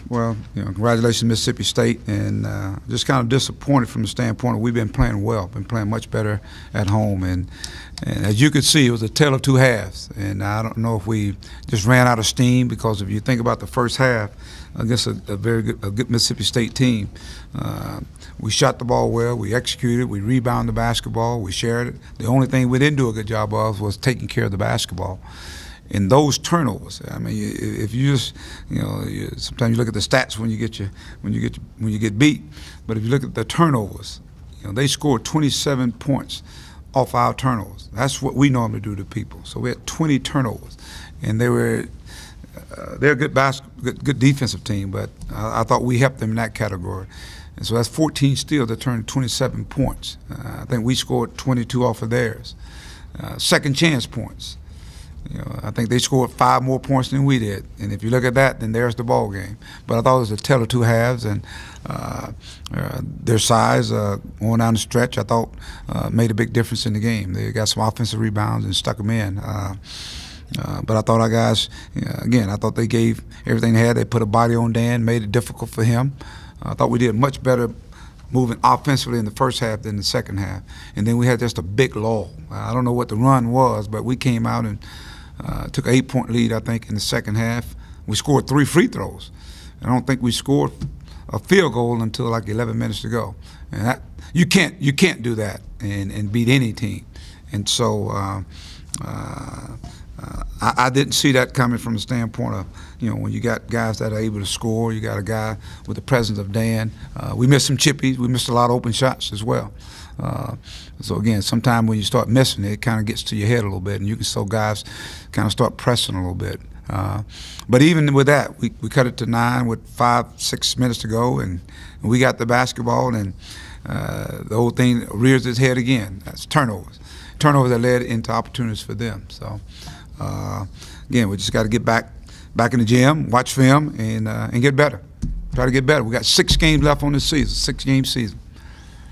Well, congratulations, Mississippi State, and just kind of disappointed from the standpoint of we've been playing well, been playing much better at home, and as you could see, it was a tale of two halves, and I don't know if we just ran out of steam, because if you think about the first half against a good Mississippi State team, we shot the ball well, we executed, we rebounded the basketball, we shared it. The only thing we didn't do a good job of was taking care of the basketball. In those turnovers, I mean, if you just, sometimes you look at the stats when you get beat, but if you look at the turnovers, they scored 27 points off our turnovers. That's what we normally do to people. So we had 20 turnovers, and they're a good defensive team, but I thought we helped them in that category. And so that's 14 steals that turned 27 points. I think we scored 22 off of theirs. Second chance points. I think they scored 5 more points than we did, and if you look at that, then there's the ball game. But I thought it was a tale of two halves, and their size going down the stretch, I thought made a big difference in the game. They got some offensive rebounds and stuck them in. But I thought our guys, again, I thought they gave everything they had. They put a body on Dan, made it difficult for him. I thought we did much better moving offensively in the first half than the second half. And then we had just a big lull. I don't know what the run was, but we came out and took an 8-point lead, I think, in the second half. We scored 3 free throws. I don't think we scored a field goal until like 11 minutes to go. And you can't do that and beat any team. And so I didn't see that coming from the standpoint of, when you got guys that are able to score, you got a guy with the presence of Dan. We missed some chippies. We missed a lot of open shots as well. So again, sometimes when you start missing it kind of gets to your head a little bit, and you can guys kind of start pressing a little bit. But even with that, we cut it to 9 with 5-6 minutes to go, and we got the basketball, and the whole thing rears its head again. That's turnovers that led into opportunities for them. So again, we just got to get back in the gym, watch film, and get better. Try to get better. We got 6 games left on this season, 6-game season.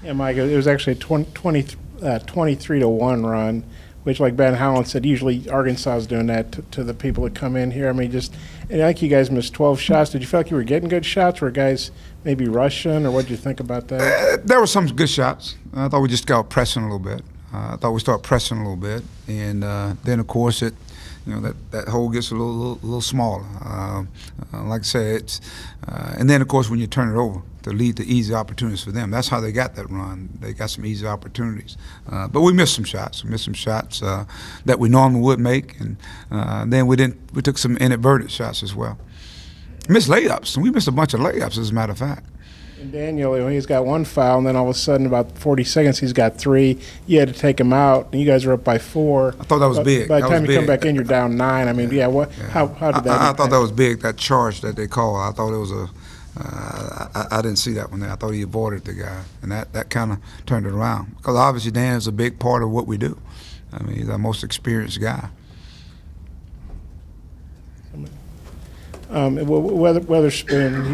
Yeah, Mike, it was actually a 23-1 run, which, like Ben Howland said, usually Arkansas is doing that to the people that come in here. I mean, and I think you guys missed 12 shots. Did you feel like you were getting good shots? Were guys maybe rushing, or what did you think about that? There were some good shots. I thought we just got pressing a little bit. I thought we started pressing a little bit, and then, of course, that hole gets a little smaller. Like I said, and then, of course, when you turn it over, to lead to easy opportunities for them. That's how they got that run. They got some easy opportunities. But we missed some shots. We missed some shots that we normally would make, and then we took some inadvertent shots as well. Missed layups. We missed a bunch of layups, as a matter of fact. And Daniel, he's got 1 foul, and then all of a sudden, about 40 seconds, he's got 3. You had to take him out, and you guys were up by 4. I thought that was big. By the time you come back in, you're down 9. I mean, how did that? I thought that was big. That charge that they called. I thought it was I didn't see that one there. I thought he avoided the guy, and that kind of turned it around. Because obviously Dan is a big part of what we do. I mean, he's our most experienced guy. Weatherspoon,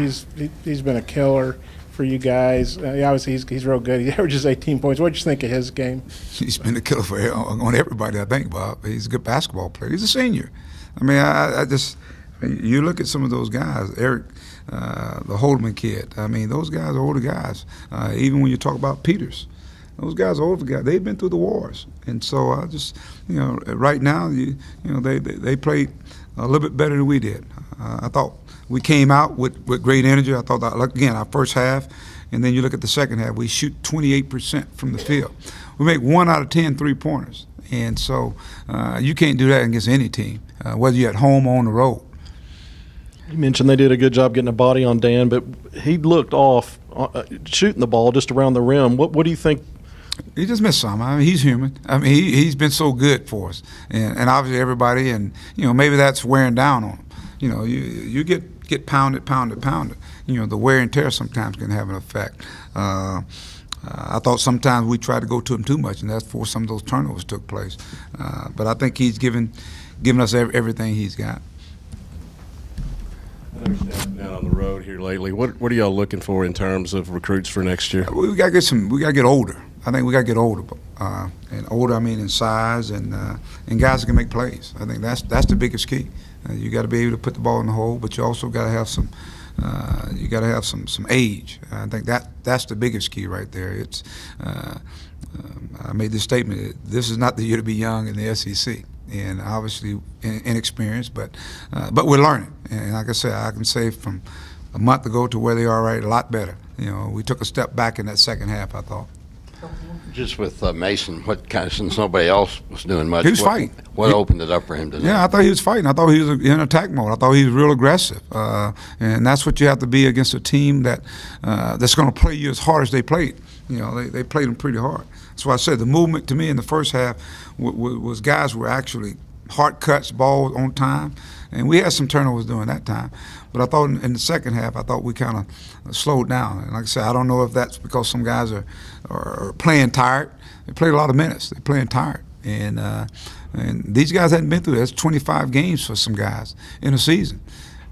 he's been a killer for you guys. Obviously, he's real good. He averages 18 points. What did you think of his game? He's been a killer on everybody, I think, Bob. He's a good basketball player. He's a senior. I mean, you look at some of those guys, Eric, the Holdeman kid. I mean, those guys are older guys. Even when you talk about Peters, those guys are older guys. They've been through the wars, and so I just, right now, they played a little bit better than we did. I thought we came out with great energy. I thought, again, our first half, and then you look at the second half, we shoot 28% from the field. We make 1 out of 10 3-pointers, and so you can't do that against any team, whether you're at home or on the road. You mentioned they did a good job getting a body on Dan, but he looked off shooting the ball just around the rim. What do you think? He just missed some. I mean, he's human. I mean, he's been so good for us, and obviously everybody, and maybe that's wearing down on him. You get pounded. The wear and tear sometimes can have an effect. I thought sometimes we tried to go to him too much, and that's before some of those turnovers took place. But I think he's given us everything he's got. Down on the road here lately, what are y'all looking for in terms of recruits for next year? We got to get older. I think we got to get older, and older I mean in size and guys that can make plays. I think that's the biggest key. You got to be able to put the ball in the hole, but you also got to have some. You got to have some age. I think that's the biggest key right there. It's I made this statement. This is not the year to be young in the SEC, and obviously inexperienced, but we're learning. And like I said, I can say from a month ago to where they are right, a lot better. We took a step back in that second half, I thought. Just with Mason, since nobody else was doing much, He was fighting. What opened it up for him tonight? Yeah, I thought he was fighting. I thought he was in attack mode. I thought he was real aggressive, and that's what you have to be against a team that's going to play you as hard as they played. They played them pretty hard. That's why I said the movement to me in the first half was guys were actually hard cuts, ball on time, and we had some turnovers during that time. But I thought in the second half, I thought we kind of slowed down. And like I said, I don't know if that's because some guys are playing tired. They played a lot of minutes. They're playing tired. And these guys hadn't been through this. 25 games for some guys in a season.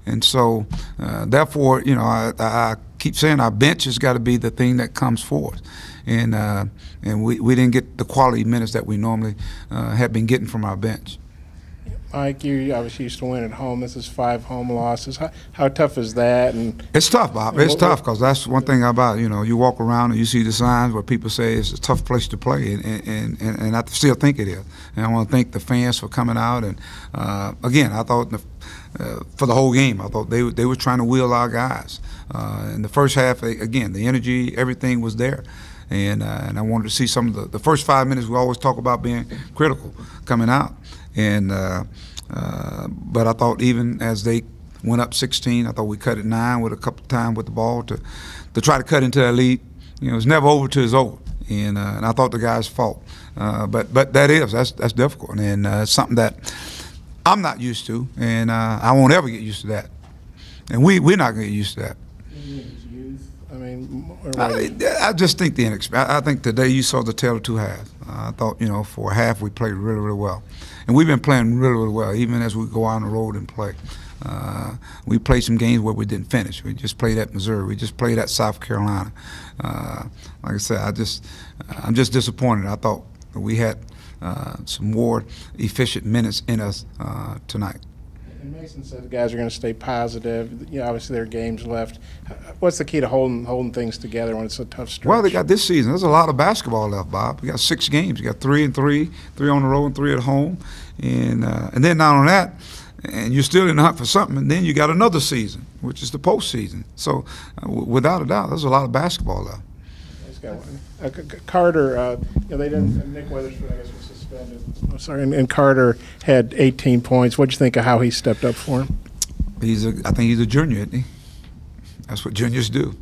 And so, therefore, I keep saying our bench has got to be the thing that comes forth. And we didn't get the quality minutes that we normally have been getting from our bench. Mike, you obviously used to win at home. This is 5 home losses. How tough is that? And it's tough, Bob. It's tough because that's one thing about you walk around and you see the signs where people say it's a tough place to play, and I still think it is. And I want to thank the fans for coming out. And again, I thought for the whole game, I thought they were trying to wheel our guys. In the first half, again, the energy, everything was there. And I wanted to see some of the first 5 minutes. We always talk about being critical coming out. And but I thought even as they went up 16, I thought we cut it 9 with a couple of times with the ball to try to cut into that lead. It's never over till it's over, and I thought the guys fought. But that's difficult, and it's something that I'm not used to, and I won't ever get used to that. And we're not going to get used to that. I mean, I just think the inexperience. I think today you saw the tale of two halves. I thought, for a half we played really, really well. And we've been playing really, really well, even as we go on the road and play. We played some games where we didn't finish. We just played at Missouri. We just played at South Carolina. Like I said, I'm just disappointed. I thought we had some more efficient minutes in us tonight. And Mason said the guys are going to stay positive. Obviously there are games left. What's the key to holding things together when it's a tough stretch? Well, they got this season. There's a lot of basketball left, Bob. We got 6 games. We got 3 and 3, 3 on the road and 3 at home, and then not on that, and you're still in the hunt for something. And then you got another season, which is the postseason. So, without a doubt, there's a lot of basketball left. Got one. Carter, they didn't. Nick Weatherspoon, I guess, was suspended. Oh, sorry, and Carter had 18 points. What'd you think of how he stepped up for him? I think he's a junior, isn't he? That's what juniors do.